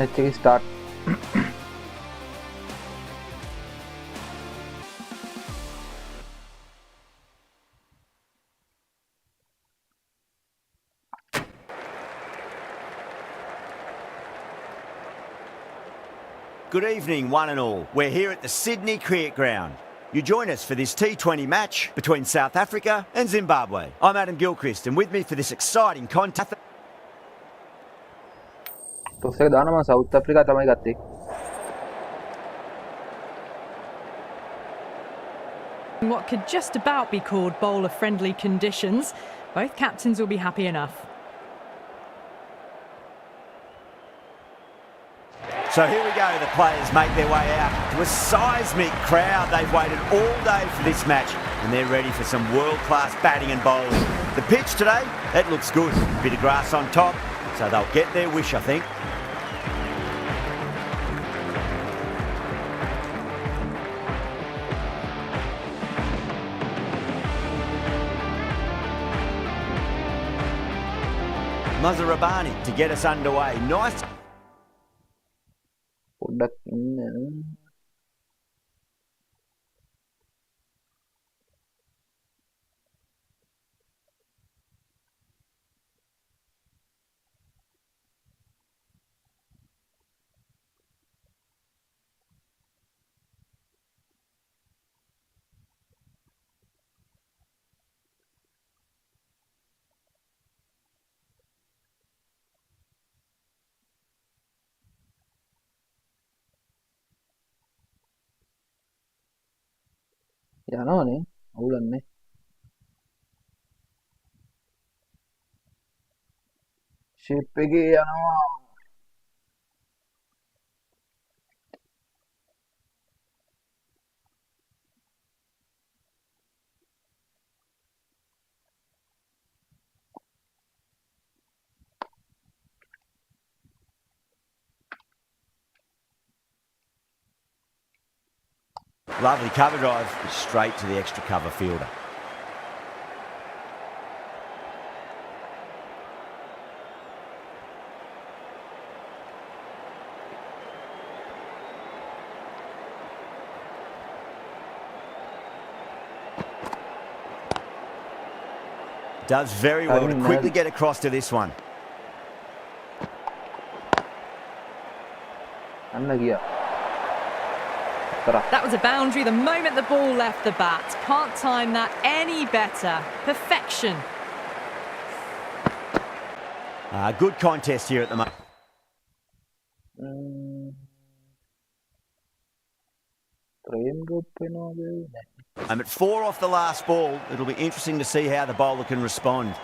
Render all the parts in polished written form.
Let's start. Good evening, one and all. We're here at the Sydney Cricket Ground. You join us for this T20 match between South Africa and Zimbabwe. I'm Adam Gilchrist, and with me for this exciting contest. तो से दाना मा south Africa तमाई गत्ते What could just about be called bowler-friendly conditions. Both captains will be happy enough. So here we go, the players make their way out to a seismic crowd. They've waited all day for this match and they're ready for some world-class batting and bowling. The pitch today, that looks good. A bit of grass on top, so they'll get their wish, I think. Mazarabani to get us underway. Nice. produk ini යනවා නේ අවුලන්නේ sheep එකේ යනවා Lovely cover drive, straight to the extra cover fielder. Does very well to quickly get across to this one. අන්න ගියා That was a boundary the moment the ball left the bat. Can't time that any better. Perfection. Good contest here at the moment. I'm at 4 off the last ball. It'll be interesting to see how the bowler can respond.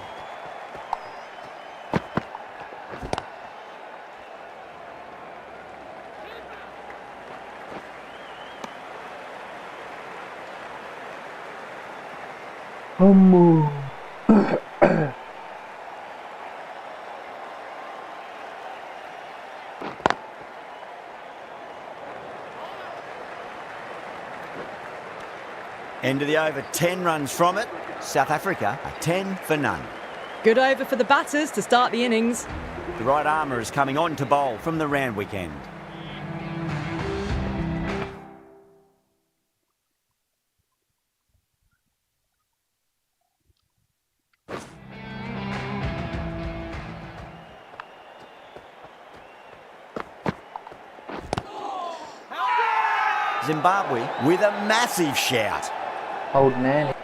End of the over, 10 runs from it. South Africa are 10 for none. Good over for the batters to start the innings. The right armour is coming on to bowl from the Randwick end. Zimbabwe with a massive shout. out නෑනේ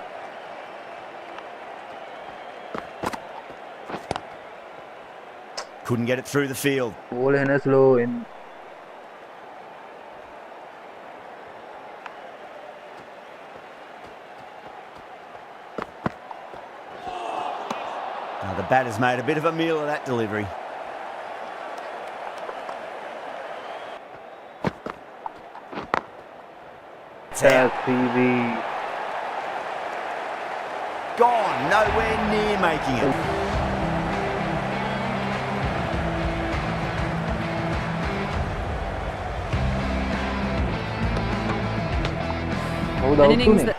Couldn't get it through the field. බෝල එන slow එන්න Now the batter's made a bit of a meal of that delivery. TV Gone, nowhere near making it. කවුද An out innings උනේ that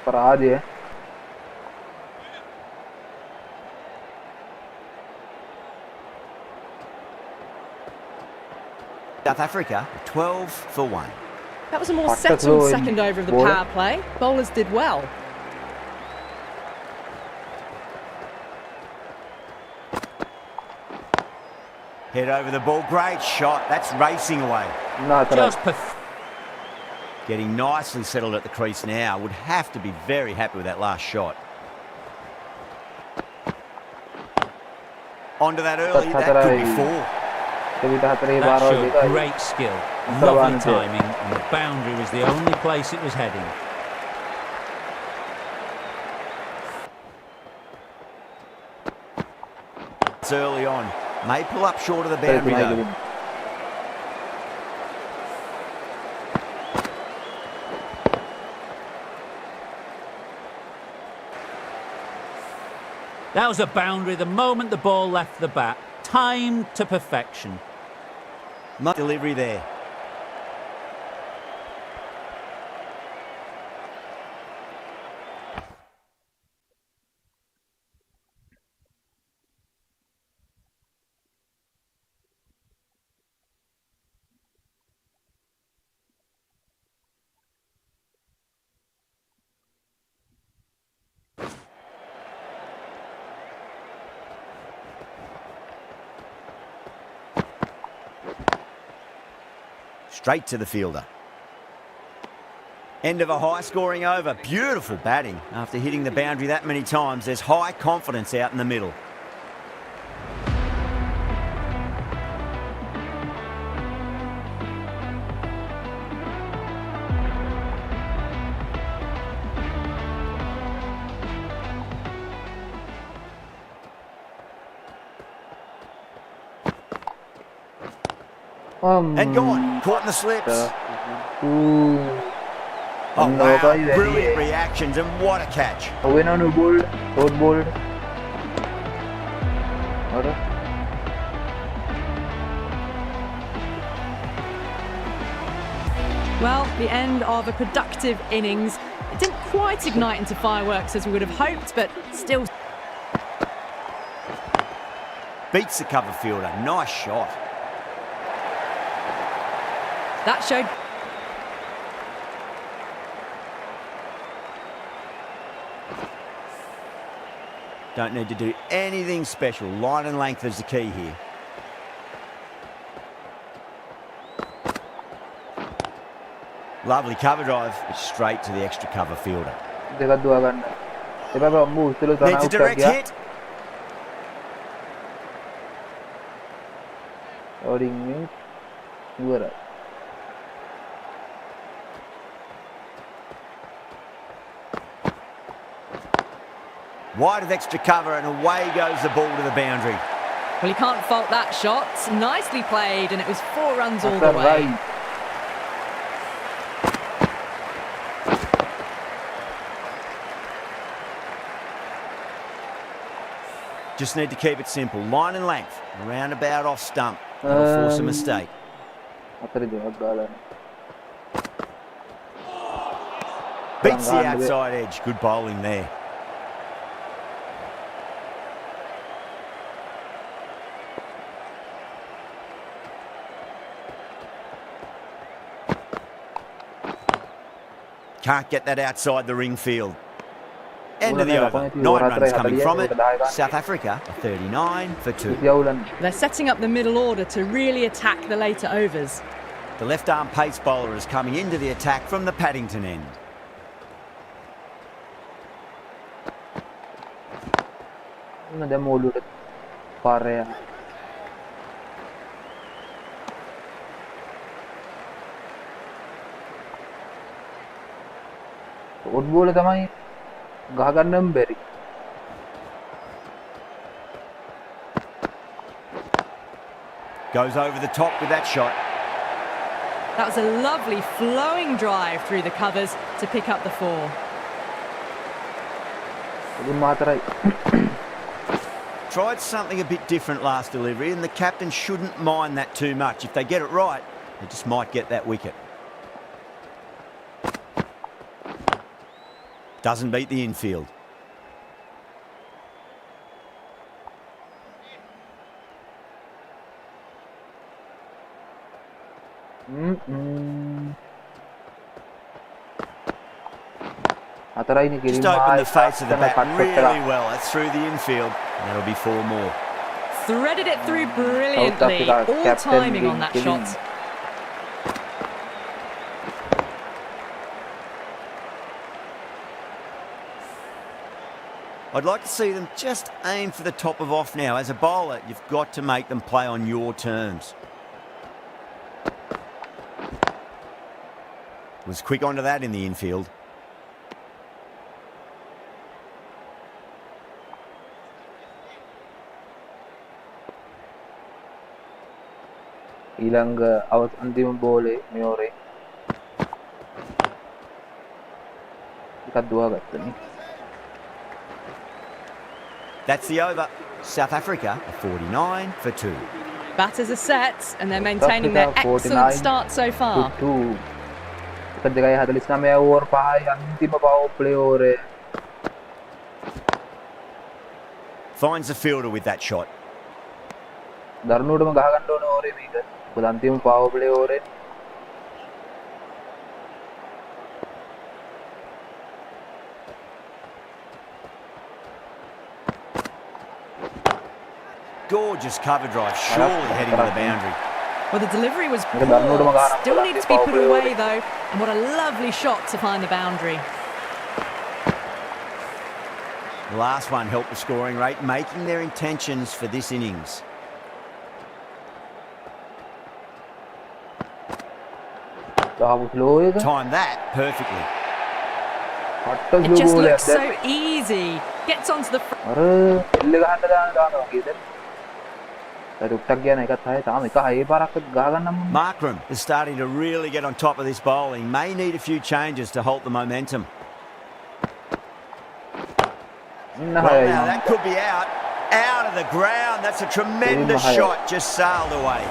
පරාජ आज है South Africa 12 for 1. That was a more Faster settled throw in second over of the bowler. power play. Bowlers did well. Head over the ball, great shot. That's racing away. ना तरह Just pathetic. Getting nicely settled at the crease now. Would have to be very happy with that last shot. Onto that early, that could be 4. कभी तो तरह That बार और showed देखा great skill, Sarwan lovely is timing, and the boundary was the only place it was heading. It's early on. May pull up short of the तरह boundary तुम्हारी though. Game That was a boundary the moment the ball left the bat. Timed to perfection. Nice delivery there. Straight to the fielder. End of a high-scoring over. Beautiful batting. After hitting the boundary that many times, there's high confidence out in the middle. And gone. Caught in the slips. Oh, wow. Brilliant reactions, and what a catch. Win on a bold, short bold. और Well, the end of a productive innings. It didn't quite ignite into fireworks as we would have hoped, but still. Beats the cover fielder. Nice shot. That showed. Don't need to do anything special. Line and length is the key here. Lovely cover drive, but straight to the extra cover fielder. देखा दुआ करना ये बार अम्बू चलो तो Needs a out कर direct दिया hit. और इनमें दुआ Wide of extra cover, and away goes the ball to the boundary. Well, you can't fault that shot. Nicely played, and it was 4 runs all the After way. right. Just need to keep it simple. Line and length. Roundabout off stump. That'll force a mistake. After the ball. Beats the outside edge. Good bowling there. Can't get that outside the ring field. End of the over. 9 runs coming from it. South Africa 39 for 2. They're setting up the middle order to really attack the later overs. The left arm pace bowler is coming into the attack from the Paddington end. Football තමයි ගහ ගන්නම බැරි. Goes over the top with that shot. That was a lovely flowing drive through the covers to pick up the 4. Tried something a bit different last delivery, and the captain shouldn't mind that too much. If they get it right, they just might get that wicket. Doesn't beat the infield. Just open the face of the bat really well. That's through the infield. That'll be 4 more. Threaded it through brilliantly. All timing on that shot. I'd like to see them just aim for the top of off now. As a bowler, you've got to make them play on your terms. Was quick onto that in the infield. ඊළඟ අන්තිම බෝලේ මෙෝරේ එකක් දුවාගත්තනේ. That's the over. South Africa are 49 for 2. Batters are set and they're maintaining their excellent start so far. එකක් 2.49 over 5යි අන්තිම power play ඕවරේ. Finds the fielder with that shot. දරුණුවටම ගහ ගන්න ඕනේ ඕරේ මේක. මොකද අන්තිම පවර් ප්ලේ ඕවරේ. Gorgeous cover drive, surely heading to the boundary. Well, the delivery was poor. Still needs to be put away though. And what a lovely shot to find the boundary. The last one helped the scoring rate, making their intentions for this innings. Time that perfectly. It just looks so easy. Gets onto the front. Markram is starting to really get on top of this bowling. May need a few changes to halt the momentum. Well, now that could be out. Out of the ground. That's a tremendous shot. Just sailed away.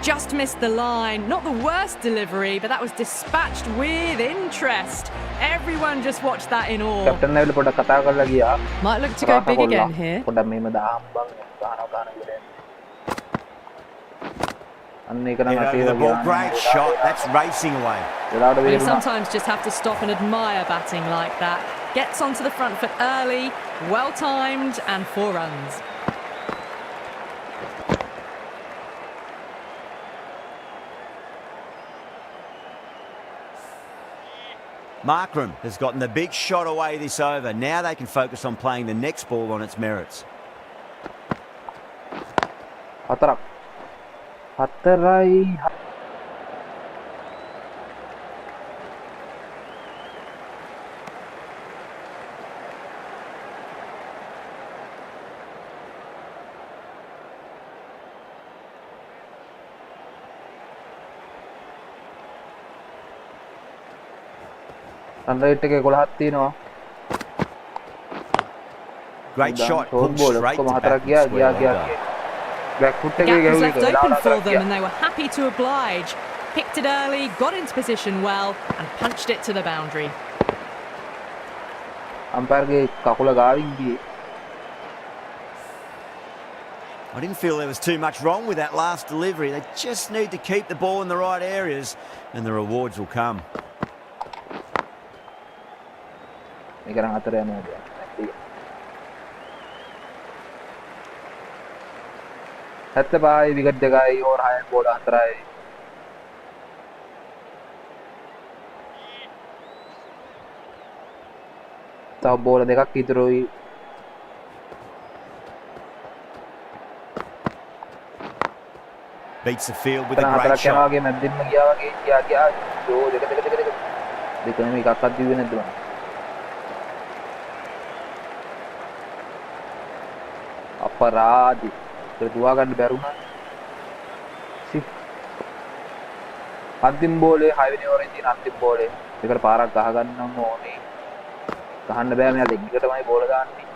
Just missed the line. Not the worst delivery, but that was dispatched with interest. Everyone just watched that in awe. Might look to go big again here. The ball, great shot. That's racing away. You sometimes just have to stop and admire batting like that. Gets onto the front foot early, well timed, and 4 runs. Markram has gotten the big shot away this over. Now they can focus on playing the next ball on its merits. Great shot. Hooked straight to back. The gap was left open for them and they were happy to oblige. Picked it early, got into position well and punched it to the boundary. I didn't feel there was too much wrong with that last delivery. They just need to keep the ball in the right areas and the rewards will come. Wicket දෙකයි over 6 බෝල 4යි. තව බෝල දෙකක් ඉතුරුයි. Beats the field with a great shot. වගේ මැදින්ම ගියා වගේ ගියා දෝ දෙකම එකක්වත් දිව්වේ නැද්ද මම. අපරාධි. දුවා ගන්න බැරුණා. අන්තිම බෝලේ 6 වෙනි ඕවරේ තියෙන අන්තිම බෝලේ. ඒකට පාරක් ගහ ගන්නම ඕනේ. ගහන්න බෑ මෙයා ලෙග් එකටමයි බෝල දාන්නේ.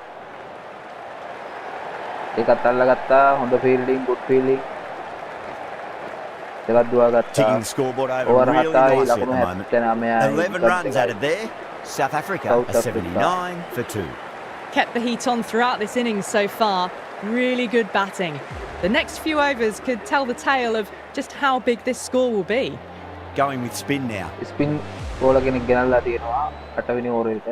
ඒකත් අල්ලගත්තා. හොඳ ෆීල්ඩින්, good fielding. දෙකක් දුවාගත්තා. Ticking the scoreboard over Over really 7යි nicely at the ලකුණු moment. 79යි. 11 runs added there. South Africa South are Africa. 79 for 2. Kept the heat on throughout this innings so far. Really good batting. The next few overs could tell the tale of just how big this score will be. Going with spin now. Spin bowler කෙනෙක් ගෙනල්ලා තියෙනවා 8 වෙනි ඕවරේට.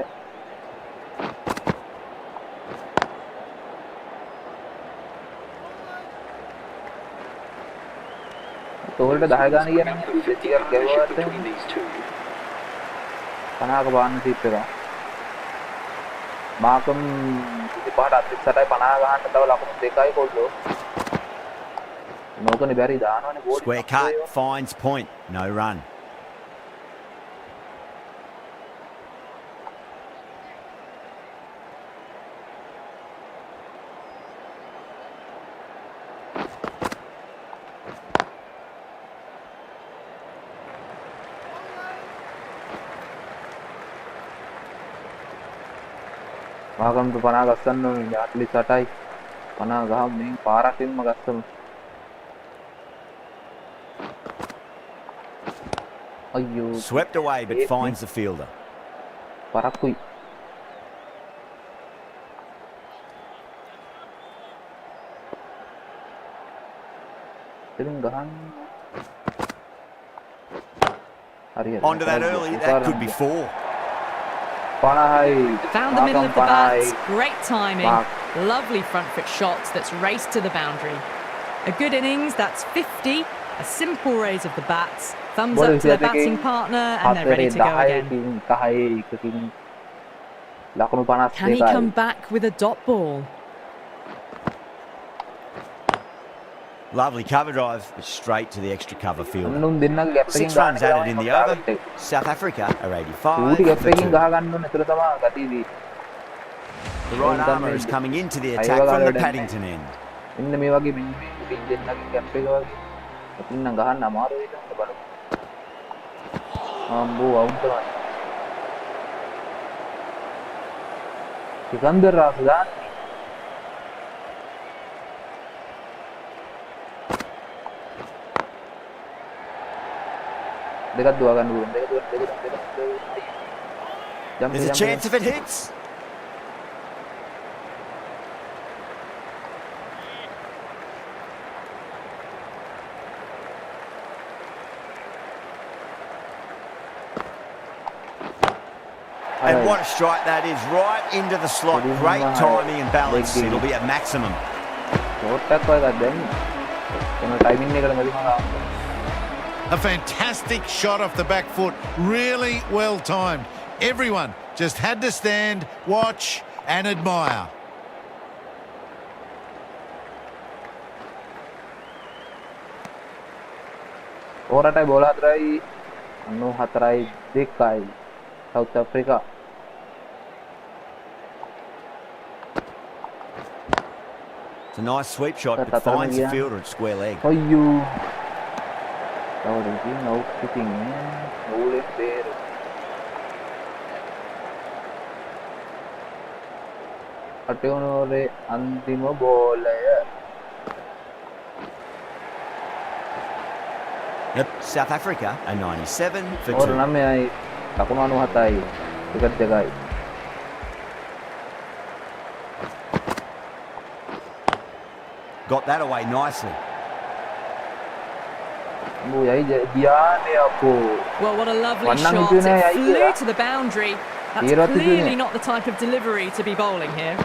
තෝල්ට 10 ගාන කියන්නේ ටිකක් ගැවුවාට 50ක බාන්න ටීප් එක. මාකම් 25ට 38යි 50 ගහන්න තව ලකුණු 2යි කොල්ලෝ. නෝකනේ බැරි දානවනේ ball. Square cut finds point. No run. Markram 50 ගස්සන්න ඕනේ 48යි 50 ගහමු මේ පාරකින්ම ගස්සමු. අයියෝ Swept away but finds the fielder. පරක්කුයි. ඉතින් ගහන්න. හරියට. Onto that early. That could be 4. 50යි. Found the middle of the 50යි. bats. Great timing. Mark. Lovely front foot shot that's raced to the boundary. A good innings, that's 50. A simple raise of the bats. Thumbs up to their batting partner and they're ready to go again. Can he come back with a dot ball? Lovely cover drive, but straight to the extra cover fielder. 6 6 runs added in the over. South Africa are 85 for 2. The right armour is coming into the attack from the Paddington end. ඉන්න මේ වගේ මෙන්න මේ උඩින් දෙන්නගේ gap එක වගේ. අතින් නම් ගහන්න අමාරුයි නේද බලමු. අම්බෝ අවුට් කරනවා. සිකන්දර් රාසුදාන් දෙකක් දුවා ගන්න ඕනේ. දෙක. There's a chance if it hits. And what a strike that is, right into the slot. Great timing and balance. It'll be at maximum. A fantastic shot off the back foot, really well timed. Everyone just had to stand, watch and admire. ඕරටයි බෝල 4යි 94යි 2යි South Africa. It's a nice sweep shot, but finds the fielder at square leg. අයියෝ. තවදකින් out පිටින් බෝලේ බේර. අටවනෝරේ අන්තිම බෝලය. Yep, South Africa are 97 for 2. ඕර 9යි ලකුණු 97යි wicket දෙකයි. Got that away nicely. Well, what a lovely shot. It flew to the boundary. That's clearly not the type of delivery to be bowling here.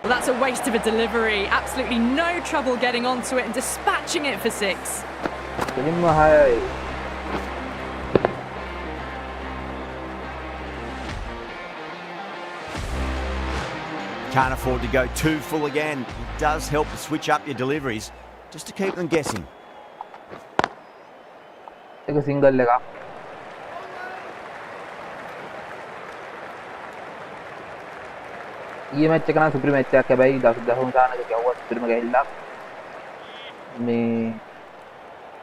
Well, that's a waste of a delivery. Absolutely no trouble getting onto it and dispatching it for 6. Can't afford to go too full again. It does help to switch up your deliveries just to keep them guessing. Take a single leg up. ये match चकना supreme match है भाई 10 ගානක ගැව්වා සුපිරිම ගහිල්ලා මේ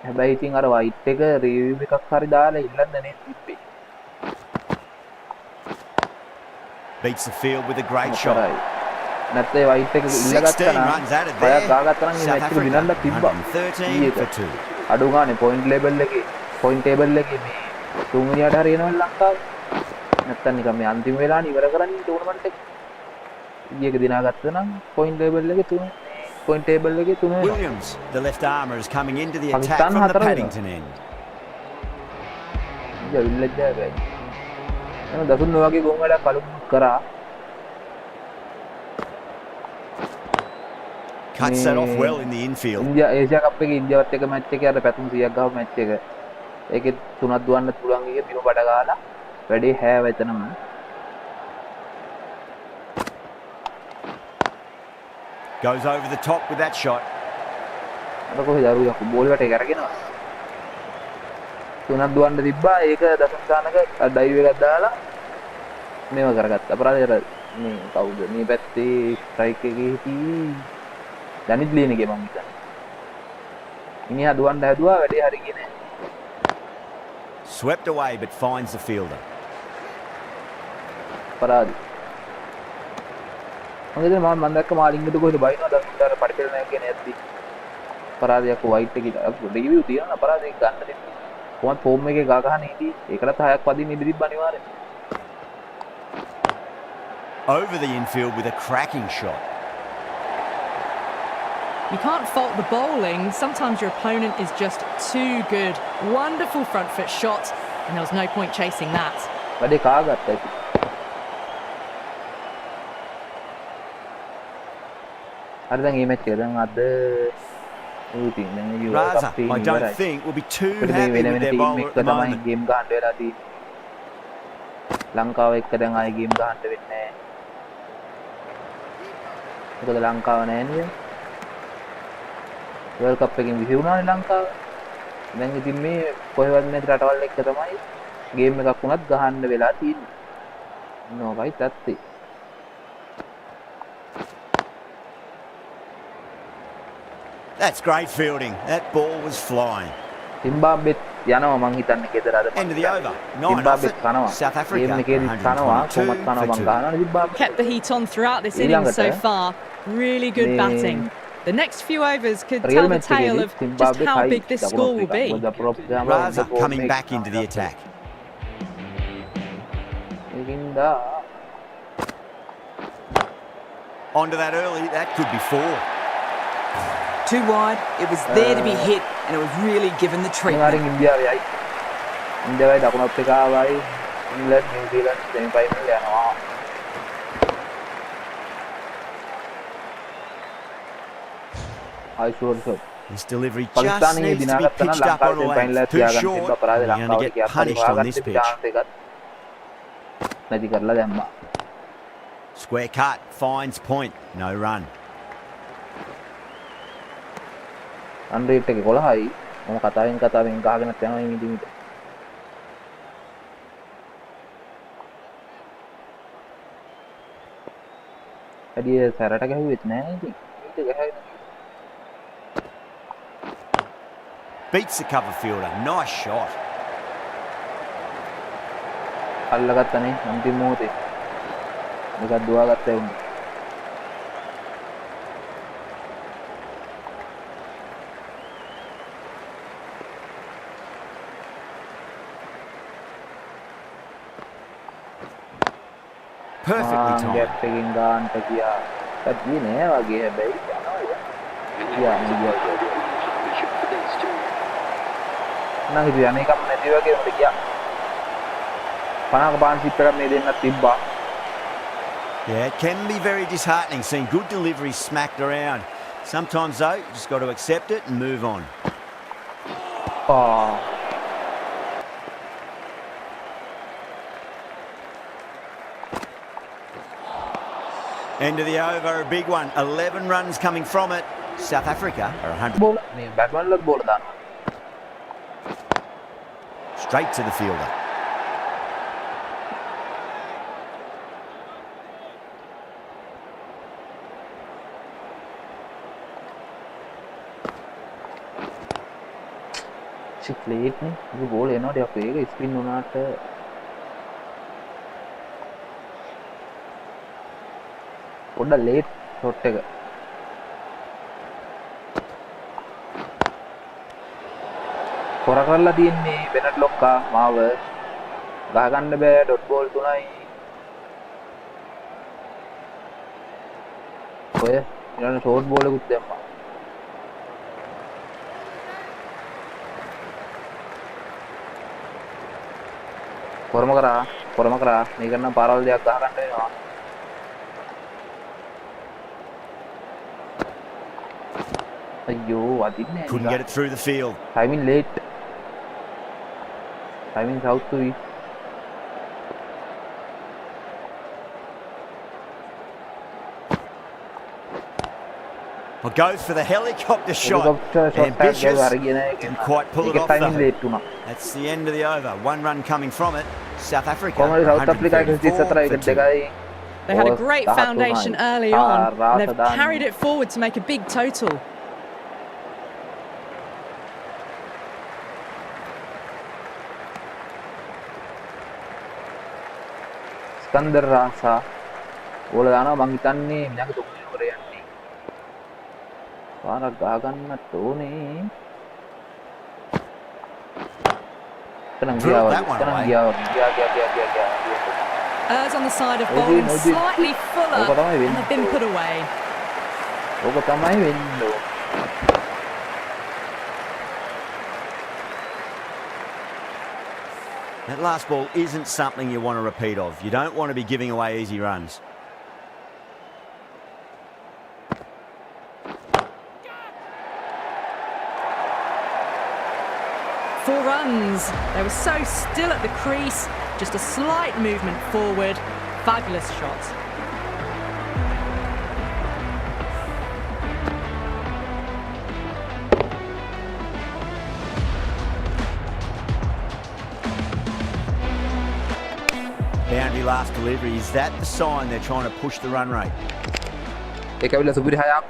හැබැයි ඉතින් අර white එක රිවිව් එකක් හරි දාලා ඉල්ලන්න නේ තිබ්බේ Beats the field with a great shot. නැත්තේ වයිට් එක 16 ඉල්ලගත්තා නම් runs added හයක් there. ගාගත්තා නම් මේ South මැච් එක Africa, විනන්න තිබ්බා. 113 for 2. අඩු ගානේ පොයින්ට් ලෙවල් එකේ පොයින්ට් ටේබල් එකේ මේ තුන්වෙනියට හරි එනවා ලංකාව. නැත්තම් නිකන් මේ අන්තිම වෙලාවට ඉවර කරන්නේ ටූර්නමන්ට් එක. ඊයේක දිනාගත්තා නම් පොයින්ට් ලෙවල් එකේ තුන පොයින්ට් ටේබල් එකේ තුන වෙනවා. Williams, the left armour, is coming into the attack Pakistan from the හතර වෙනවා. Paddington end. විල්ලජ්ජා බෑ. එන දසුන් වගේ ගොන් වල කලු කරා. Cuts that off well in the infield. India Asia cup එකේ ඉන්දියාවත් එක්ක මැච් එකේ අර පැතුම් 100ක් ගාව මැච් එක. ඒකේ තුනක් දුවන්න පුළුවන් එකේ බිම බඩ ගාලා වැඩේ හැව එතනම. Goes over the top with that shot. අර කොහෙද අරුයක් බෝල් එකට කරගෙනවා. තුනක් දුවන්න තිබ්බා ඒක දසුන් ගානක ඩයිව් එකක් දාලා මේව කරගත්තා. අපරාධය අර මේ කවුද මේ පැත්තේ ස්ට්‍රයික් එකේ හිටි දැනිත් ලියනගේ මම හිතන්නේ. ඉනියා දුවන්න හැදුවා වැඩේ හරි ගියේ නෑ. Swept away but finds the fielder. අපරාධي. මම දැක්ක මාලින්ගට කොහෙද බයිනවා දසුන්ට අර පඩිපෙළ නැහැ කියන ඇද්දි. අපරාධයක් වයිට් එකේ රිවිව් තියනවා අපරාධයක් ගන්න දෙන්න. කොහොමද ෆෝම් එකේ ගා ගහන ඉදී ඒකටත් 6ක් වදින්න ඉඳි තිබ්බ අනිවාර්යෙන්. Over the infield with a cracking shot. You can't fault the bowling. Sometimes your opponent is just too good. Wonderful front foot shot, and there was no point chasing that. වැඩේ කාගත්තා ඉතින්. හරි දැන් මේ මැච් එක දැන් අද ඌටින් දැන් euro Raza, කප් එකේ I don't think will be too happy with their bowler at the තමයි moment. ගේම් ගහන්න වෙලා තියෙන්නේ. ලංකාව එක්ක දැන් ආයේ ගේම් ගහන්න වෙන්නේ නැහැ. මොකද ලංකාව නැහැ නේද? වර්ල්ඩ් කප් එකෙන් විසිරුණානේ ලංකාව. දැන් ඉතින් මේ කොහෙවත් නැති රටවල් එක්ක තමයි ගේම් එකක් වුණත් ගහන්න වෙලා තියෙන්නේ. නෝයි තත්ති. That's great fielding. That ball was flying. Zimbabwe යනවා මං හිතන්නේ ගෙදර අද. End of the over. 9 off Zimbabwe it. කනවා. South Africa. ගේම් එකේදී කනවා කොහොමද කනවා මං 122 ගහනවා Zimbabwe. Kept the heat on throughout this innings so far. Really good Yeah. batting. The next few overs could Real tell the match tale against of just Zimbabwe how high big this South score will Africa. be. Was the program Raza coming back into the attack. ඉතින්දා Onto that early. That could be 4. Too wide, it was there to be hit, and it was really given the treatment. අනිවාර්යෙන් ඉන්දියාවයි. ඉන්දියාවයි දකුණු අප්‍රිකාවයි ඉංග්‍රීසි නිව්සීලන්ත semi final යනවා. ආයිෂෝර් sir. This delivery just පාකිස්තානයේ needs to be දිනාගත්තා නම් pitched up on ලංකාවේ a final length. එක Too තියාගන්න short. තිබ්බ අපරාධ You're going to ලංකාවට get punished on this pitch. chance එකත් නැති කරලා දැම්මා. Square cut. Finds point. No run. අන්රේට් එක 11යි. මම කතාවෙන් ගහගෙන යනවා මේ මිදිමිට. වැඩි සැරට ගැහුවෙත් නැහැ ඉතින්. ඊට ගහගෙන Beats the cover fielder. Nice shot. අල්ලගත්තනේ අන්තිම මොහොතේ. මේකත් දුවාගත්තා වුණා. Perfectly timed. ගැප් එකකින් ගන්නට ගියා. කඩියේ නෑ වගේ හැබැයි යනවා. නම් ඉතින් අනේ කම නැති වගේ උඩ ගියා. 50ක පාන්සිප් එකක් මේ දෙන්නත් තිබ්බා. Yeah, it can be very disheartening seeing good deliveries smacked around. Sometimes though, you just got to accept it and move on. ආ End of the over, a big one. 11 runs coming from it. South Africa are 100. බෝල මේ Batman වලත් බෝල දානවා. Straight to the fielder. Late නේ. ඒක බෝල එනවා ටිකක් වේග spin වුණාට පොඩ්ඩක් ලේට් ෂොට් එක. කොර කරලා තියන්නේ වෙනත් ලොක්කා මාව ගහගන්න බෑ ඩොට් බෝල් 3යි. ඔය ඊළඟ ෂෝට් බෝල් එකකුත් දැම්මා. කොරම කරා මේක නම් පාරවල් දෙයක් ගහගන්න වෙනවා. අයියෝ වදින්නේ නැහැ. Couldn't get it through the field. Timing late. Timing south to east. Well, goes for the helicopter shot. Ambitious, didn't quite pull it off though. That's the end of the over. 1 run coming from it. South Africa. 134. They had a great foundation early on, and they've carried it forward to make a big total. ස්කන්දර් රාසා ඕල දානවා මං හිතන්නේ මගේ තුන්වෙනි ඕවරේ යන්නේ. පාරක් ගහ ගන්නත් ඕනේ. තනං ගියා. Errs on the side of bowling slightly fuller, and they've been put away. ඕක තමයි වෙන්නේ. That last ball isn't something you want to repeat of. You don't want to be giving away easy runs. 4 runs. They were so still at the crease. Just a slight movement forward. Fabulous shot. Boundary last delivery. Is that the sign they're trying to push the run rate? ඒක ඇවිල්ලා සුපිරි හයක්.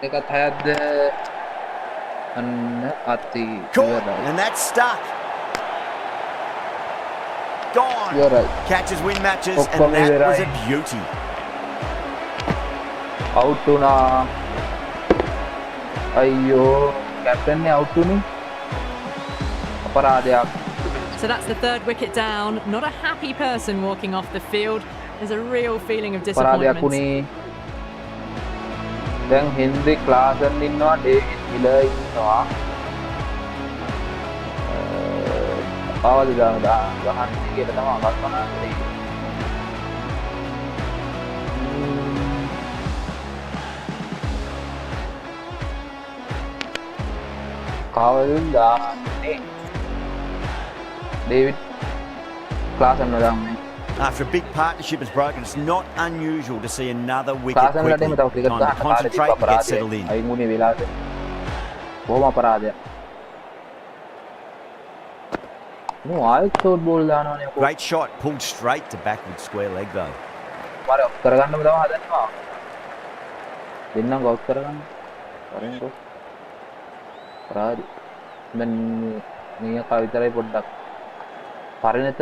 ඒකත් හයක්ද අන්න අති Cool. And that's stuck. Gone. You're right. Catches win matches, Okko and that was a right. beauty. out වුණා. අයියෝ captain නේ out වුනේ. අපරාධයක්. So that's the 3rd wicket down. Not a happy person walking off the field. There's a real feeling of අපරාධයක් disappointment. වුනේ. දැන් Henry ක්ලාසන් ඉන්නවා, David මිලර් ඉන්නවා. ආවද ගහන්නේ කියලා තමයි කල්පනා කරේ. කාවලින් දාන්නේ ඩේවිඩ් ක්ලාසන් දාන්නේ. After a big partnership has broken, it's not unusual to see another wicket ක්ලාසන් quickly. ලඩේම තව ක්‍රිකට් Time to ගහන්න concentrate and get settled in. අයිමුනේ වෙලාවට බොහොම අපරාධයක්. නෝ ආයෙත් ෂෝට් බෝල් දානවනේ ඔකෝ. Great shot, pulled straight to backward square leg though. මාර ඔෆ් කරගන්නම තමයි හදන්නවා. දෙන්නම් ගවුට් කරගන්න. කරෙන්කෝ. අපරාධي. මම මේක විතරයි පොඩ්ඩක්. පරිණත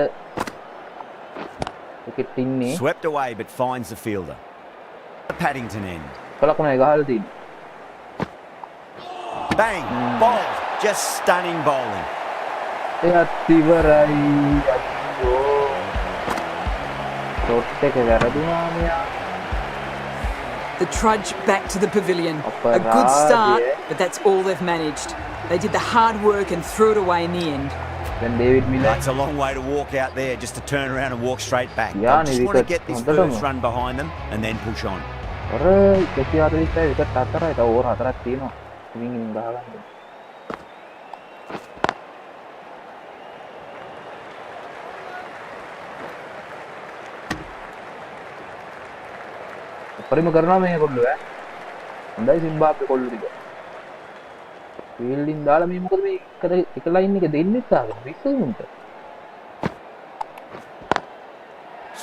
wicket ඉන්නේ. Swept away but finds the fielder. The Paddington end. කලකුණ එක ගහලා තියෙන්නේ. Bang! Bowled. Just stunning bowling. එයත් ඉවරයි. අයියෝ. ෂොට් එක වැරදුනා මෙයා. The trudge back to the pavilion. Upper A good start, yeah. but that's all they've managed. They did the hard work and threw it away in the end. දැන් David මිලර් That's a long way to walk out there just to turn around and walk straight back. Yeah, They just want to wicket. get this හොඳටම. first run behind them and then push on. අර 140යි wicket 4යි තව over 4ක් තියෙනවා. ඉතින් ගහගන්න. පරිම කරනවා මේ කොල්ලෝ ඈ. හොඳයි සිම්බාබ්වේ කොල්ලෝ ටික. ෆීල්ඩින් දාලා මේ මොකද මේ එක ලයින් එක දෙන්නේ තාගෙන විශ්සුන්ට.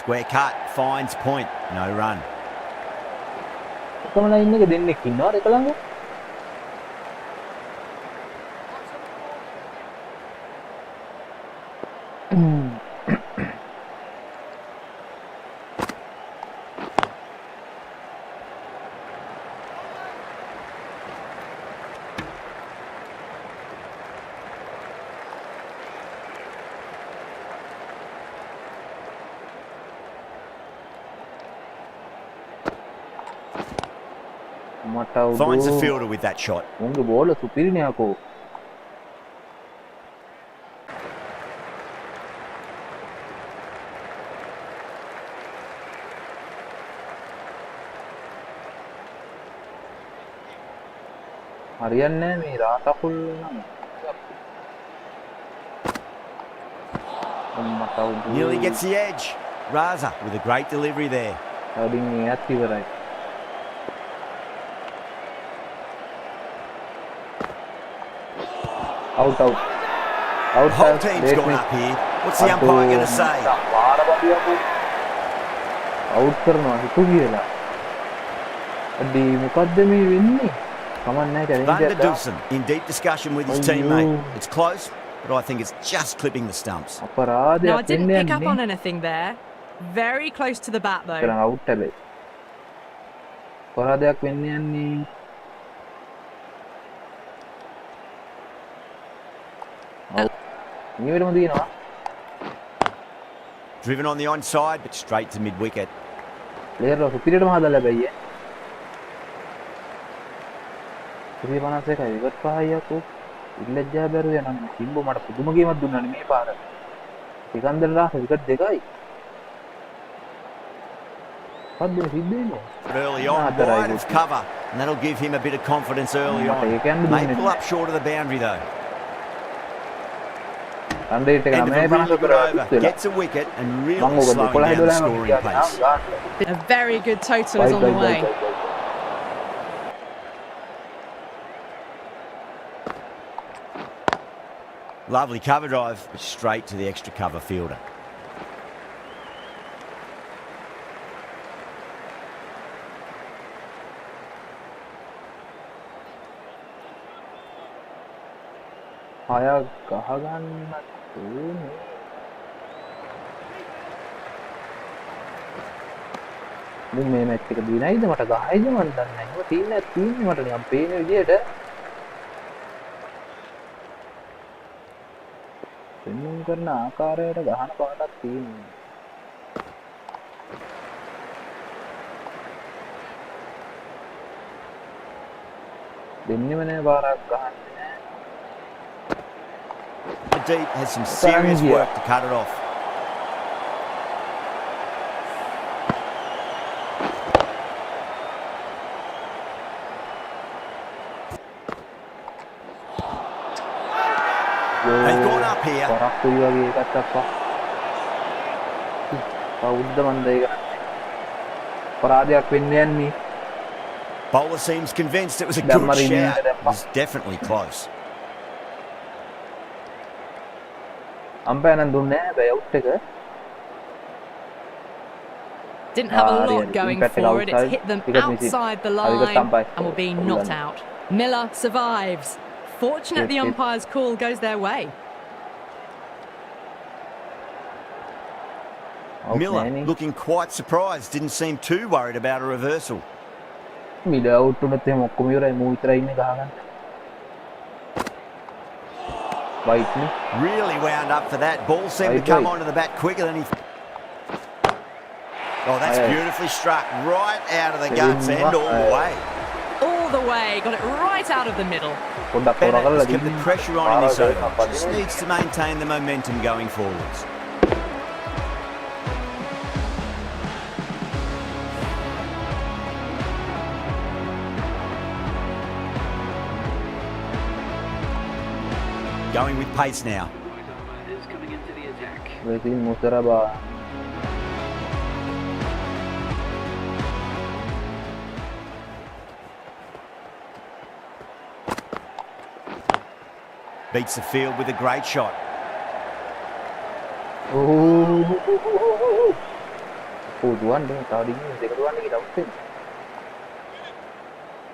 Square cut, finds point, no run. එකම ලයින් එක දෙන්නෙක් ඉන්නවද එක ළඟ? Finds the fielder with that shot. උන්ගේ බෝල සුපිරිනේ අකෝ. හරියන්නේ නැහැ මේ රාතකුල් නම්. Nearly gets the edge. Raza with a great delivery there. අදින් මෙයත් ඉවරයි. Out. The whole team's gone up here. What's the umpire going to say? Out කරනවා හිතු කියලා. අඩි මොකද්ද මේ වෙන්නේ? කමක් නැහැ challenge Van der Dussen in deep discussion with his teammate. It's close, but I think it's just clipping the stumps. Now I didn't pick up on anything there. Very close to the bat though. කරන out හැබැයි. අපරාධයක් වෙන්න යන්නේ. නිවෙරම දිනනවා. Driven on the onside, but straight to mid-wicket. Player එක පිටියටම හදලා බැයි. 351 wicket පහයි යකෝ. ඉල්ලජ්ජා බැරුව යනවා. සිම්බෝ මට පුදුම ගේමක් දුන්නානේ මේ පාර. සිකන්දර රාස විකට් දෙකයි. පද්දේ සිද්ධ Early on, wide of cover, and that'll give him a bit of confidence early on. May pull up short of the boundary though. End of the over, gets a wicket and really slowing down the scoring pace. A very good total is on the way. Lovely cover drive, but straight to the extra cover fielder. හයක් ගහගන්න ඕනේ. මේ match එක දිනයිද මට ගහයිද මන් දන්නේ නැහැ. ඒක තියෙන්නේ මට නිකන් පේන විදියට. පෙන්නුම් කරන ආකාරයට ගහන පාටක් තියෙනවා. දෙන්නෙම නෑ පාරක් ගහන්න. Deep has some serious work to cut it off. They've gone up here. Bowler seems convinced it was a good shout. It was definitely close. Didn't have a lot going for it. It's hit them outside the line and will be not out. Miller survives. Fortunate the umpire's call goes their way. Miller looking quite surprised. Didn't seem too worried about a reversal. Really wound up for that. Ball seemed to come onto the bat quicker than he... Oh, that's beautifully struck. Right out of the guts end all the way. All the way. Got it right out of the middle. Bennett has kept the pressure on in this over. Just needs to maintain the momentum going forwards. Going with pace now. Beats the field with a great shot.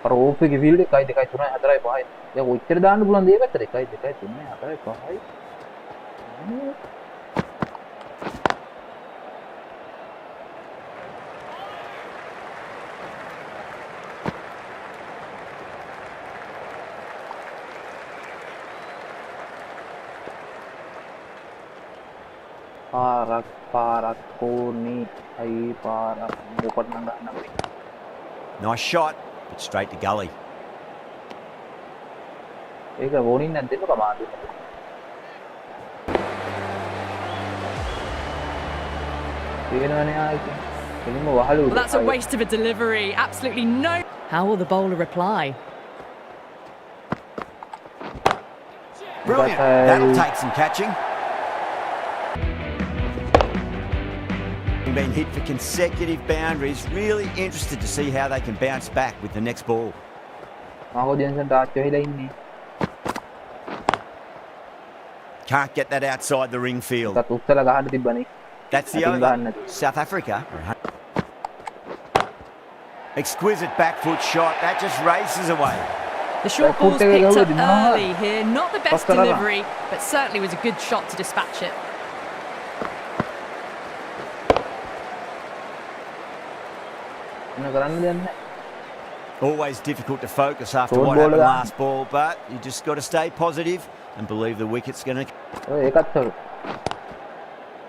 අර off එකේ field එකයි 2යි 3යි 4යි 5යි. දැන් ඔච්චර දාන්න පුළුවන් දේ පැත්තට 1යි 2යි 3යි 4යි 5යි. පාරක් කෝනි අයි පාරක් මොකට නම් ගන්න. Nice shot. but straight to gully. ඒක warning නැද්ද දෙන්න කමාන්ඩ් එක. තේරෙනවනේ ආයේ. එනිම වහලු. Well, that's a waste of a delivery. Absolutely no. How will the bowler reply? Brilliant. That'll take some catching. Been hit for consecutive boundaries. Really interested to see how they can bounce back with the next ball. Marco ජෙන්සන් ටාච් වෙලා ඉන්නේ. Can't get that outside the ring field. ඒකත් උත්තර ගහන්න තිබ්බනේ. That's the over. South Africa. Exquisite back foot shot. That just races away. The short ball's picked up early here. Not the best delivery, but certainly was a good shot to dispatch it. Always difficult to focus after what happened last ball, but you just got to stay positive and believe the wicket's going to...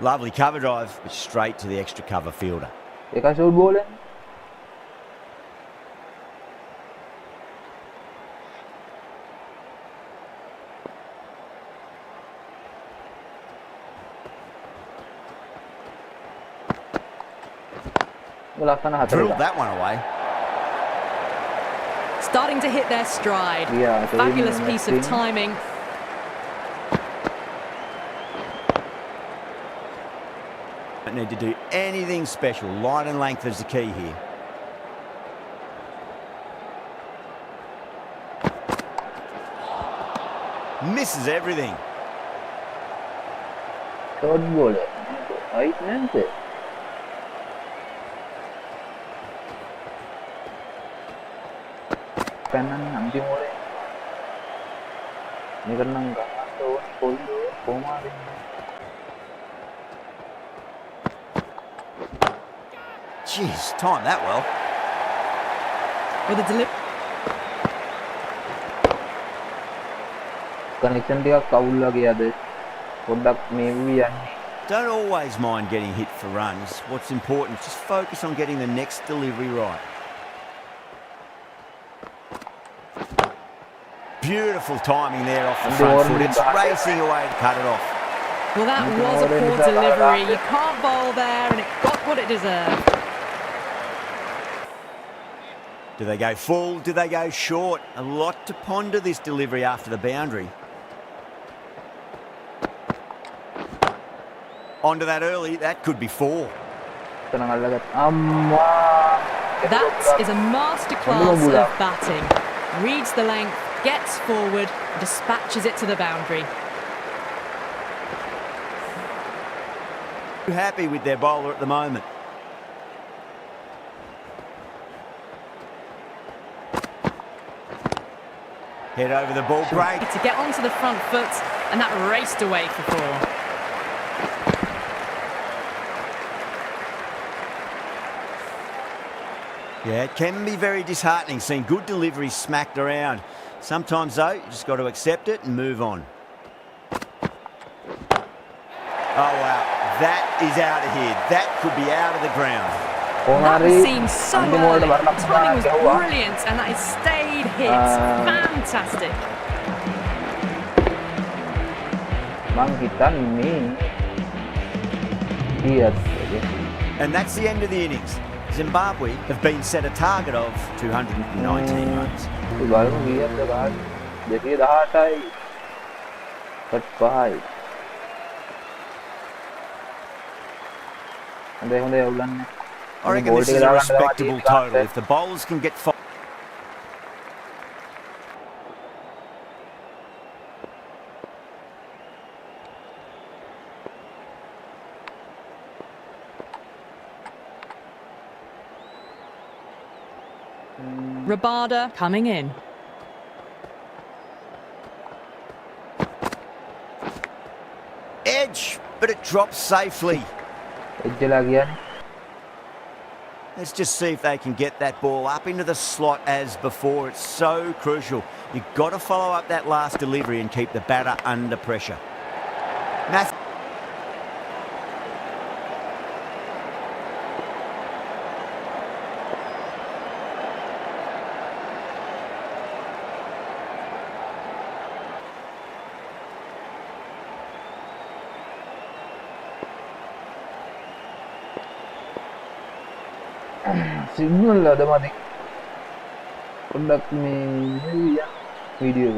Lovely cover drive, but straight to the extra cover fielder. Drilled that one away. Starting to hit their stride. Yeah, fabulous piece of timing. Don't need to do anything special. Line and length is the key here. Misses everything. Third bowler. Right answer. Kanan anti mole. Ini kan nangga atau polio pomari. Jeez, timed that well. With a delivery. Connection dia kaul lagi ada. Product maybe yani. Don't always mind getting hit for runs. What's important is just focus on getting the next delivery right. Beautiful timing there off the front foot. It's racing away to cut it off. Well, that was a poor delivery. You can't bowl there, and it got what it deserved. Do they go full? Do they go short? A lot to ponder this delivery after the boundary. Onto that early. That could be four. That is a masterclass of batting. Reads the length, gets forward, dispatches it to the boundary. Happy with their bowler at the moment. Head over the ball, great. To get onto the front foot, and that raced away for four. Yeah, it can be very disheartening seeing good deliveries smacked around. Sometimes, though, you just got to accept it and move on. Oh, wow. That is out of here. That could be out of the ground. That was seen so early. The timing was brilliant, and that has stayed hit. Fantastic. And that's the end of the innings. Zimbabwe have been set a target of 219 runs. I reckon this is a respectable total. If the bowlers can get five. Rabada coming in. Edge, but it drops safely. Let's just see if they can get that ball up into the slot as before. It's so crucial. You've got to follow up that last delivery and keep the batter under pressure. Signal අද මදි පොඩ්ඩක් මේ video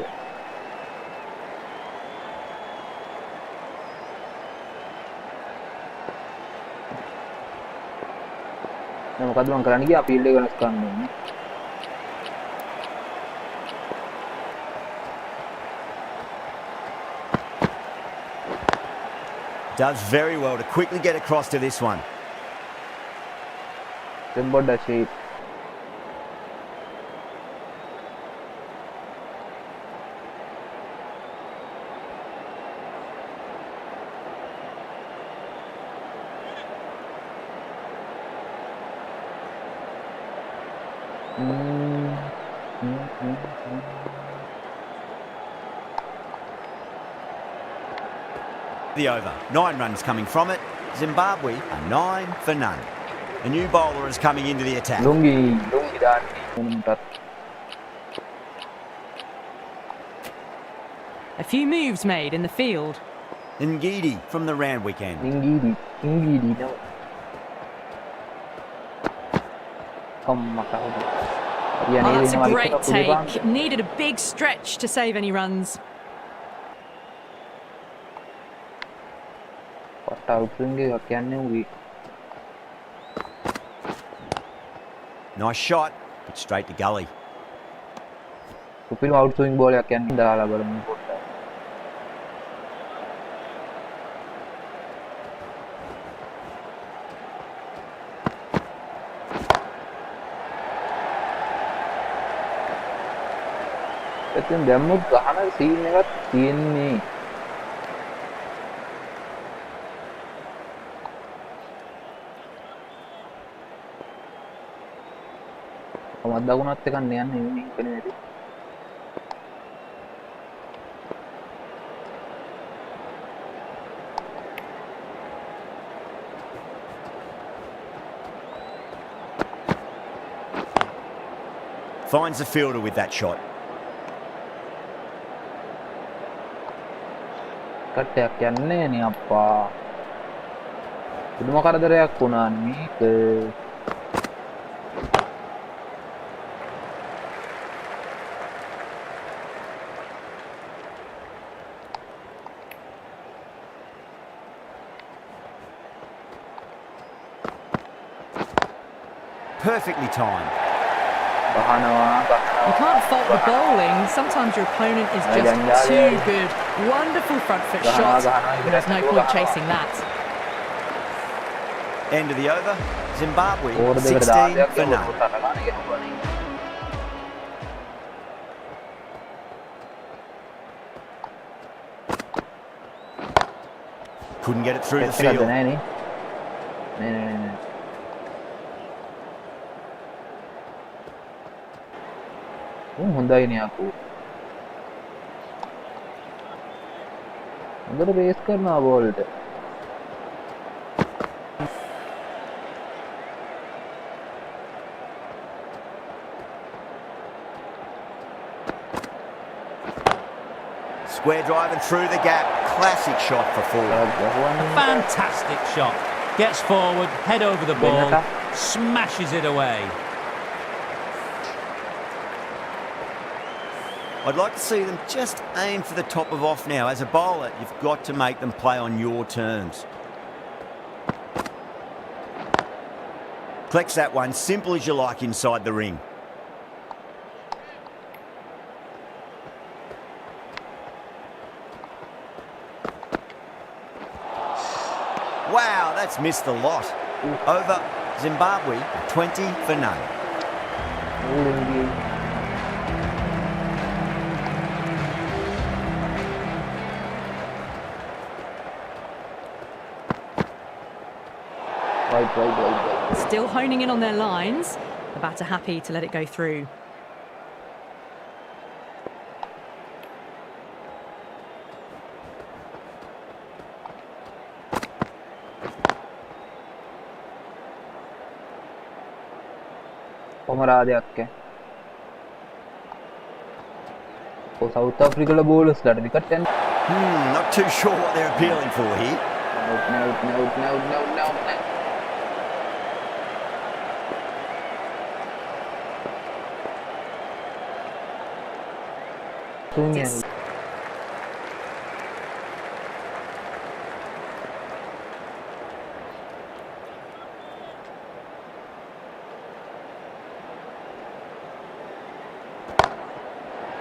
එක මොකද මම කරන්න ගියා field එක වෙනස් කරන්න ඕනේ Does very well to quickly get across to this one. Zimbabwe shape. The over. 9 runs coming from it. Zimbabwe are 9 for none. A new bowler is coming into the attack. Lungi dan. A few moves made in the field. Ngidi from the round weekend. Ngidi no. Oh, that's a great take. Needed a big stretch to save any runs. Nice shot, but straight to gully. outswing ball එකක් යන්න දාලා බලමු පොඩ්ඩක්. එතෙන් දැම්මොත් ගහන scene එකක් තියෙන්නේ. කොහොමද දකුණත් එකක් යන්නේ ඉන්නේ කෙනෙක්. Finds the fielder with that shot. කට්ටයක් යන්නේ නේ අප්පා. පුදුම කරදරයක් වුණා මේක. Perfectly timed. You can't fault the bowling. Sometimes your opponent is just too good. Wonderful front foot shot. There's no point chasing that. End of the over. Zimbabwe 16 for none. Couldn't get it through the field. හොඳයි නේ අකෝ. හොඳට base කරනවා බෝල්ට. Square drive and through the gap. Classic shot for four. A fantastic shot. Gets forward, head over the ball, smashes it away. I'd like to see them just aim for the top of off now. As a bowler, you've got to make them play on your terms. Collects that one, simple as you like inside the ring. Wow, that's missed a lot. Over, Zimbabwe, 20 for none. Still honing in on their lines. The batter happy to let it go through. කොමරාදයක් South Africa bowlers ලට wicket යන not too sure what they're appealing for here. No. It's...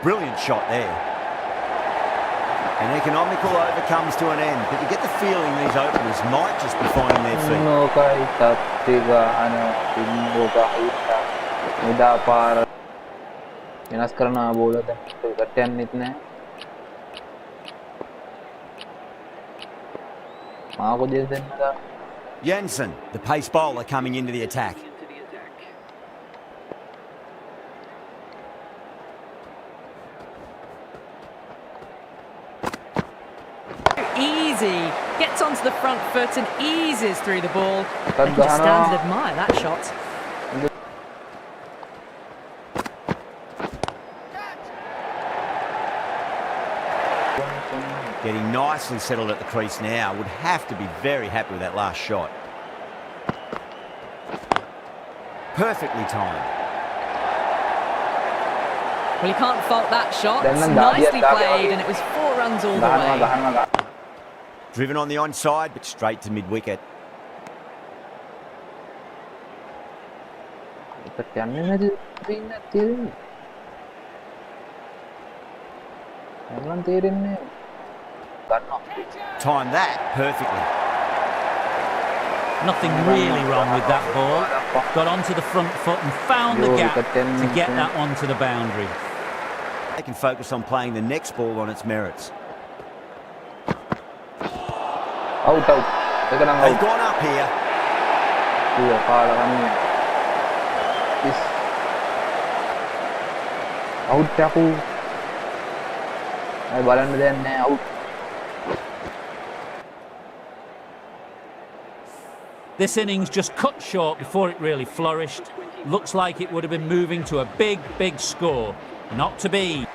Brilliant shot there. An economical over comes to an end, but you get the feeling these openers might just be finding their feet. Jensen, the pace bowler, coming into the attack. Easy. Gets onto the front foot and eases through the ball. I can just stand and admire that shot. Getting nicely settled at the crease now. Would have to be very happy with that last shot. Perfectly timed. Well, you can't fault that shot. It's nicely played, and it was 4 runs all the way. Driven on the onside, but straight to mid-wicket. Timed that perfectly. Nothing really wrong with that ball. Got onto the front foot and found the gap to get that one to the boundary. They can focus on playing the next ball on its merits. Out. They've gone up here. Out aku. Ay balan din out. This innings just cut short before it really flourished. Looks like it would have been moving to a big, big score. Not to be.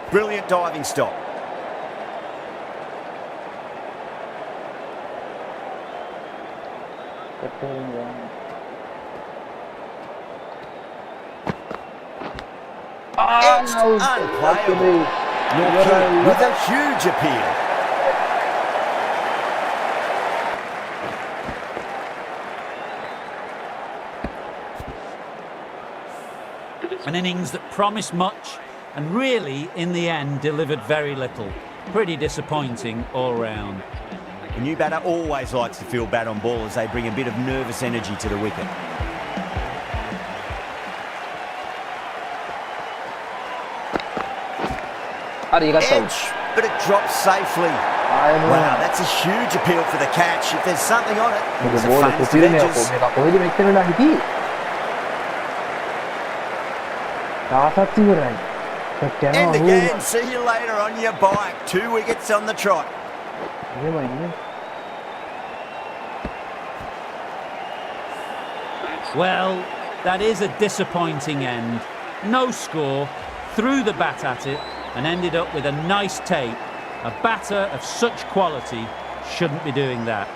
Brilliant diving stop. It's unplayable. North with a huge appeal. An innings that promised much and really, in the end, delivered very little. Pretty disappointing all round. A new batter always likes to feel bad on ball as they bring a bit of nervous energy to the wicket. Edge, but it drops safely. Wow, that's a huge appeal for the catch. If there's something on it, it's a famous edges. And again, see you later on your bike. 2 wickets on the trot. Well, that is a disappointing end. No score, threw the bat at it and ended up with a nice tape. A batter of such quality shouldn't be doing that.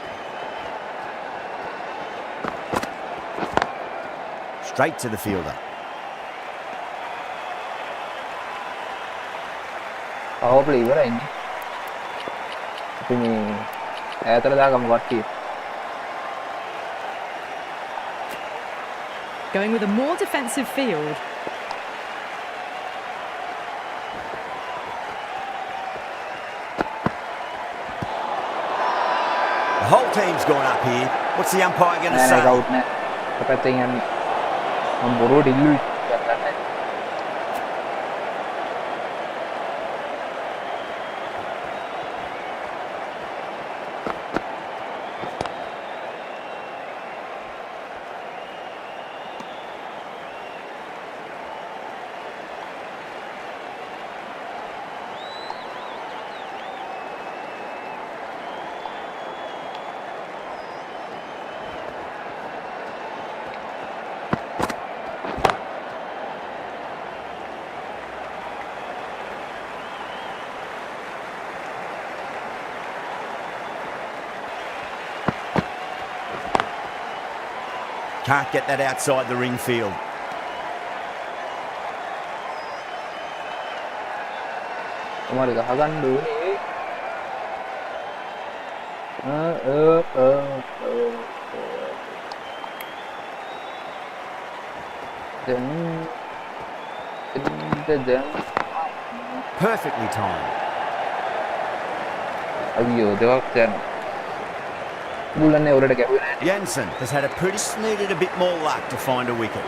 Straight to the fielder. Probably right. Going with a more defensive field. The whole team's gone up here. What's the umpire going to say? Can't get that outside the ring field. Kemarin kahagan dulu nih. Perfectly timed. Ayo, tengok kan. Bulannya udah ada kayak Jensen has had a pretty needed a bit more luck to find a wicket.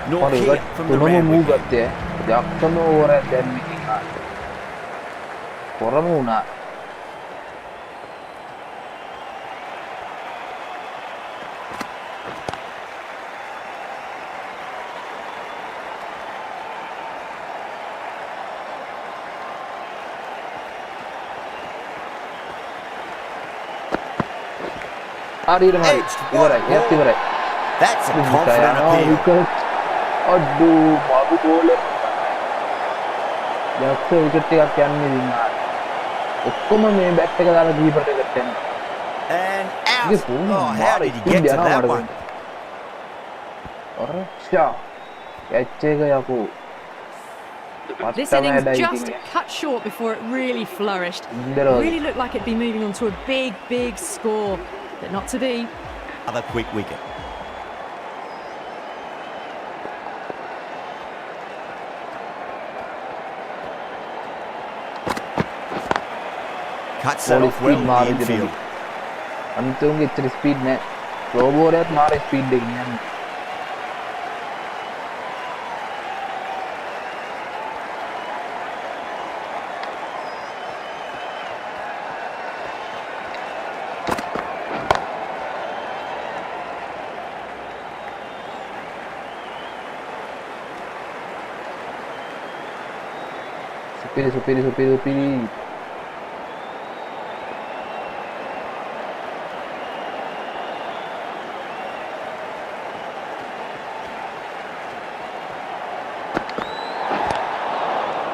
Nor Orang here kat, from the tuh round mau wicket. mugat ya. Jackson orang dan mikingan. Orang muna. Ari dengan ibarat, ya ibarat. That's a confident appeal. Aduh, baru boleh. Jackson wicket tiga kian ni dengan. Okkom me bat එක දාලා keeper එකට යන. And out. Oh, how did he get to that one? Orcha. Catch එක යකෝ. This innings just cut short before it really flourished. It really looked like it'd be moving on to a big, big score, but not to be. Another quick wicket. Cuts that off well in the infield. අන්තිමගේ ඉතිරි speed නැහැ. Slow බෝලරයත් මාර speed එකකින් යන්නේ. Supiri.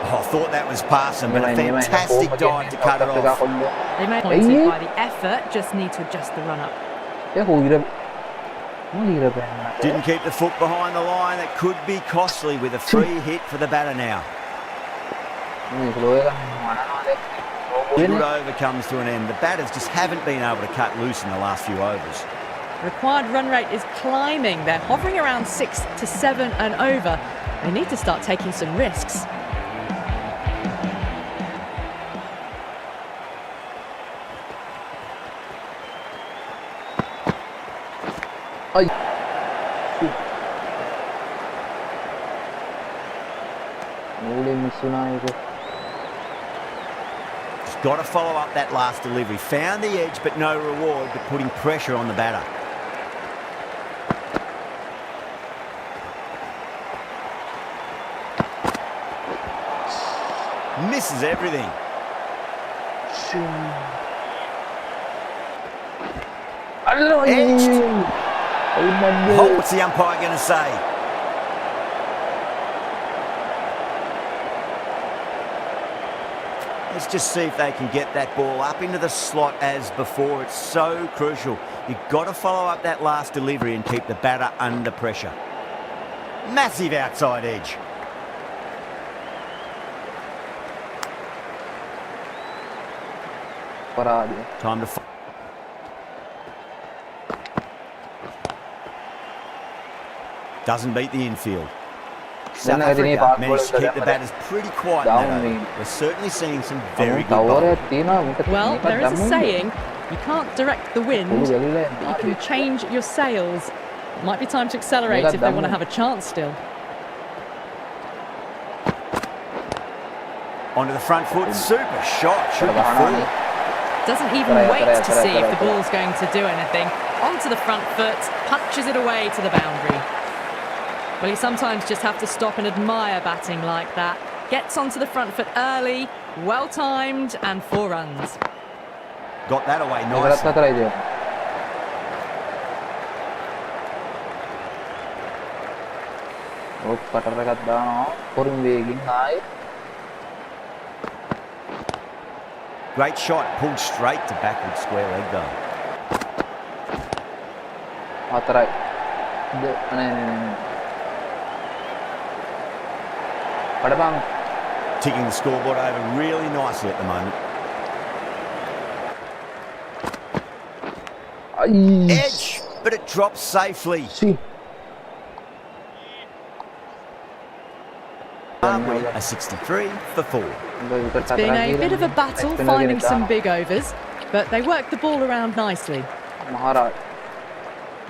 I thought that was passing, but a fantastic dive to cut it off. They may point it by the effort, just need to adjust the run-up. Didn't keep the foot behind the line. That could be costly with a free hit for the batter now. Good over comes to an end. The batters just haven't been able to cut loose in the last few overs. Required run rate is climbing. They're hovering around 6 to 7 and over. They need to start taking some risks. Ay. Just got to follow up that last delivery. Found the edge, but no reward, but putting pressure on the batter. Misses everything. Edged. Oh, what's the umpire going to say? Let's just see if they can get that ball up into the slot as before. It's so crucial. You've got to follow up that last delivery and keep the batter under pressure. Massive outside edge. Time to... Doesn't beat the infield. South Africa managed to keep the batters pretty quiet in that over. We're certainly seeing some very good bowling. Well, there is a saying, you can't direct the wind, but you can change your sails. It might be time to accelerate if they want to have a chance still. Onto the front foot, super shot, should be full. Doesn't even wait to see if the ball's going to do anything. Onto the front foot, punches it away to the boundary. Well, you sometimes just have to stop and admire batting like that. Gets onto the front foot early, well-timed, and 4 runs. Got that away nicely. Great shot, pulled straight to backward square leg though. ഇത് പടപ്പാങ് Ticking the scoreboard over really nicely at the moment. Edge, but it drops safely. Zimbabwe a 63 for 4. It's been a bit of a battle finding some big overs, but they worked the ball around nicely.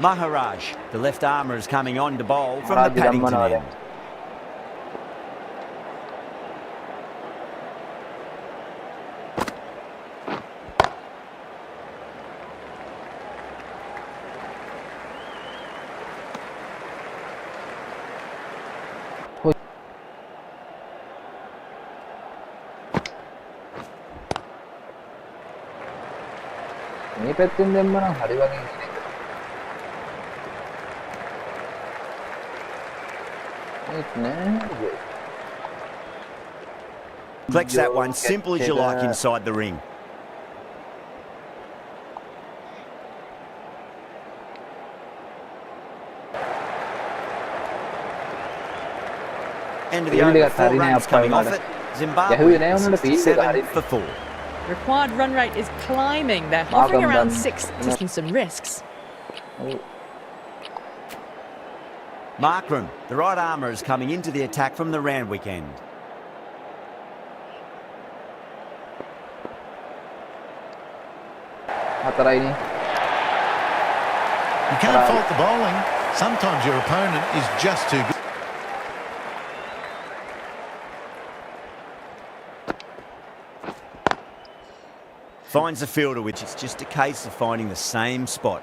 Maharaj, the left armour, is coming on to bowl from the Paddington end. මේ පැත්තෙන් දැම්ම නම් හරි වගේ නේද? ඒක නෑ. Flex that one, simple as you like inside the ring. End of the over, 4 runs coming off it. Zimbabwe 67 for 4. Required run rate is climbing. They're hovering around 6, taking some risks. Markram, the right armour, is coming into the attack from the Randwick end. You can't fault the bowling. Sometimes your opponent is just too good. Finds the fielder, which is just a case of finding the same spot.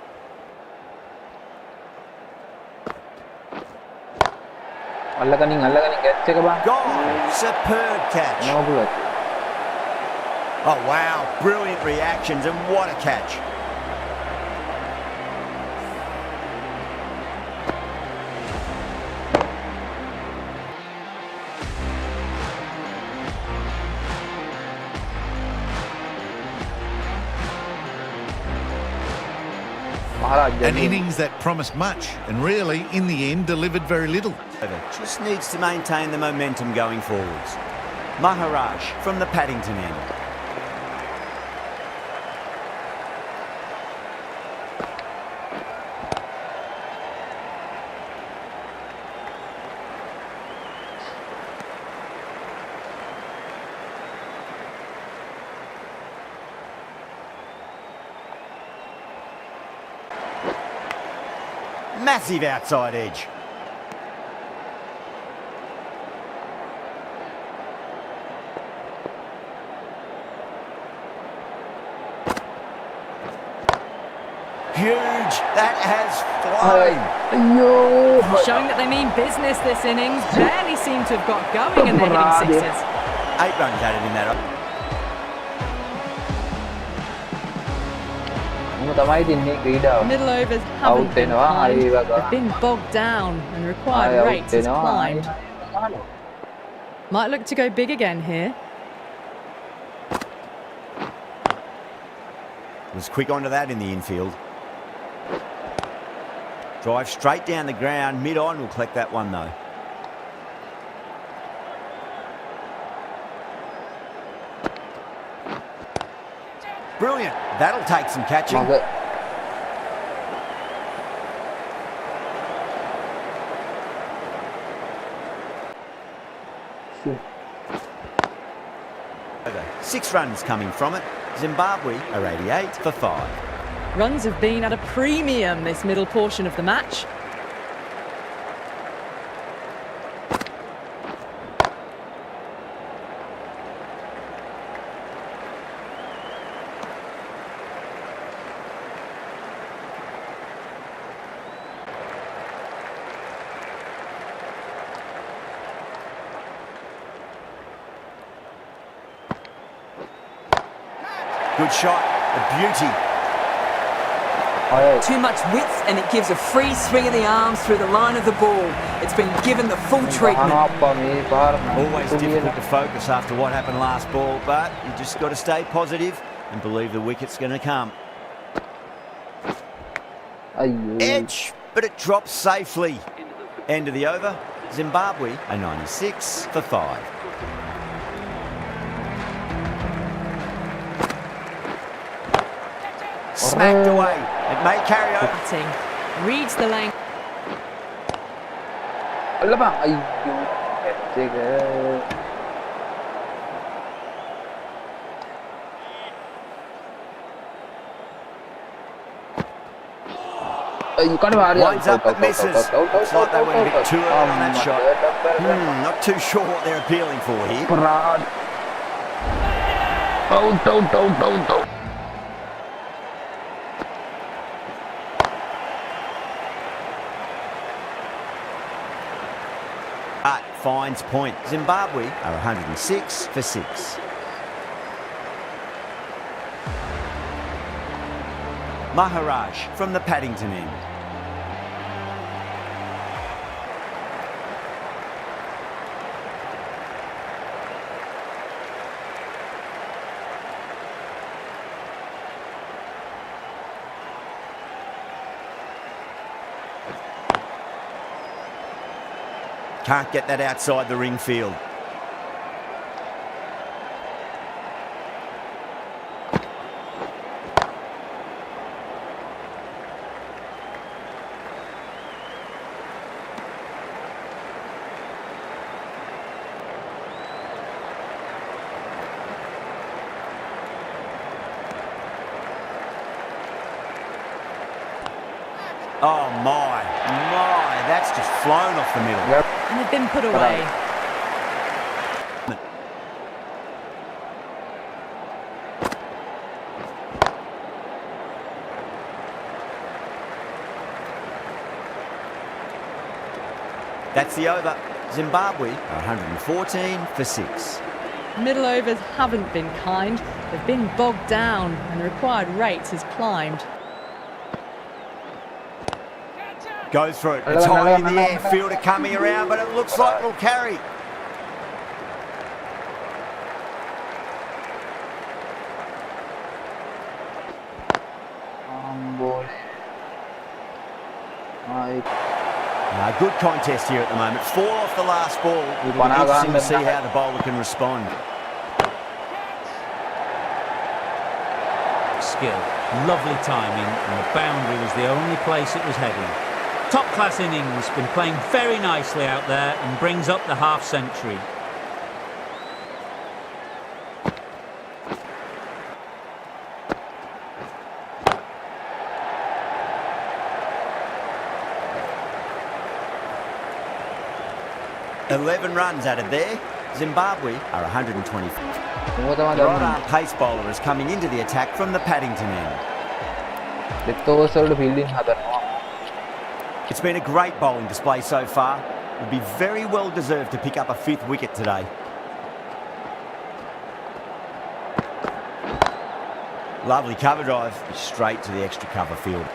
Goal! Superb catch. Oh wow, brilliant reactions and what a catch. An innings that promised much and really, in the end, delivered very little. Just needs to maintain the momentum going forwards. Maharaj from the Paddington end. Massive outside edge. Huge. That has flown. Showing that they mean business this innings. Barely seem to have got going and they're hitting sixes. 8 runs added in that. Middle overs haven't been kind. They've been bogged down and required rates has climbed. Might look to go big again here. Was quick onto that in the infield. Drive straight down the ground. Mid-on will collect that one though. Brilliant. That'll take some catching. Over 6 runs coming from it. Zimbabwe are 88 for 5. Runs have been at a premium this middle portion of the match. Good shot, a beauty. Too much width and it gives a free swing of the arms through the line of the ball. It's been given the full treatment. Always difficult to focus after what happened last ball, but you just got to stay positive and believe the wicket's going to come. Edge, but it drops safely. End of the over. Zimbabwe a 96 for 5. Smacked away. It may carry over. Batting. Reads the lane. Alah bang, ayuh, hectic ke. Ayuh, kan bahaya. Winds up but misses. Looks like they went a bit too early on that shot. Not too sure what they're appealing for here. Berat. Tahu. But finds point. Zimbabwe are 106 for 6. Maharaj from the Paddington end. Can't get that outside the ring field. Oh my, that's just flown off the middle. Yep. And they've been put away. That's the over. Zimbabwe are 114 for 6. Middle overs haven't been kind. They've been bogged down and the required rate has climbed. Goes for it. It's high in the air. Fielder coming around, but it looks like it'll carry. Boy. Good contest here at the moment. 4 off the last ball. It'll be interesting to see how the bowler can respond. Skill, lovely timing, and the boundary was the only place it was heading. Top-class innings, been playing very nicely out there and brings up the half-century. $11 runs added there. Zimbabwe are 120. The right-arm pace bowler is coming into the attack from the Paddington end. It's been a great bowling display so far. Would be very well deserved to pick up a 5th wicket today. Lovely cover drive, straight to the extra cover field.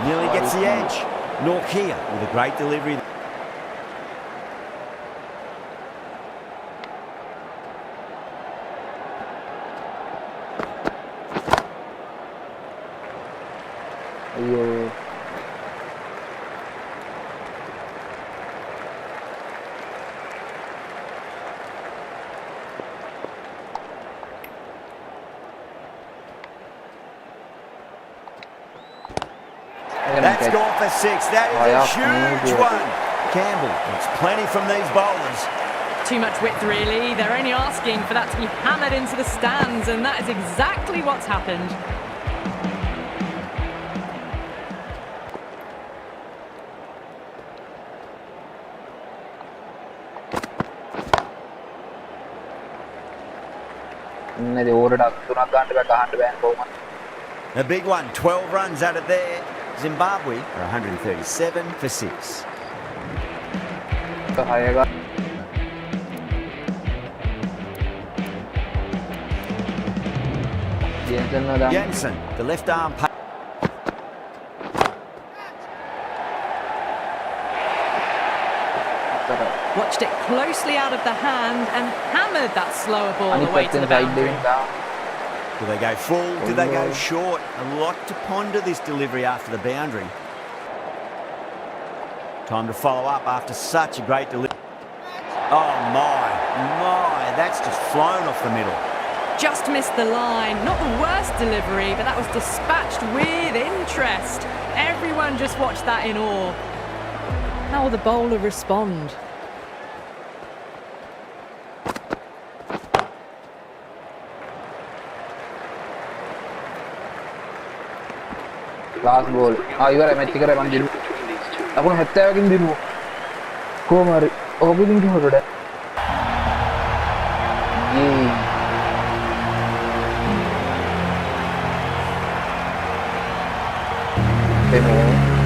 Nearly gets the edge. Norkia with a great delivery. That's gone for 6. That is a huge one. Campbell gets plenty from these bowlers. Too much width, really. They're only asking for that to be hammered into the stands, and that is exactly what's happened. A big one, 12 runs added there. Zimbabwe are 137 for 6. Jensen, the left arm. Watched it closely out of the hand and hammered that slower ball අනිත් away to පැත්තෙන් the side boundary. එකෙන් දාන්න. Do they go full? Do they go short? A lot to ponder this delivery after the boundary. Time to follow up after such a great delivery. Oh my, that's just flown off the middle. Just missed the line. Not the worst delivery, but that was dispatched with interest. Everyone just watched that in awe. How will the bowler respond? Last ball. ඉවරයි match එක කරේ මම දිනු. ලකුණු 70කින් දිනුවා. කොහොම හරි. ඔබින් කිව්වොත් Demo.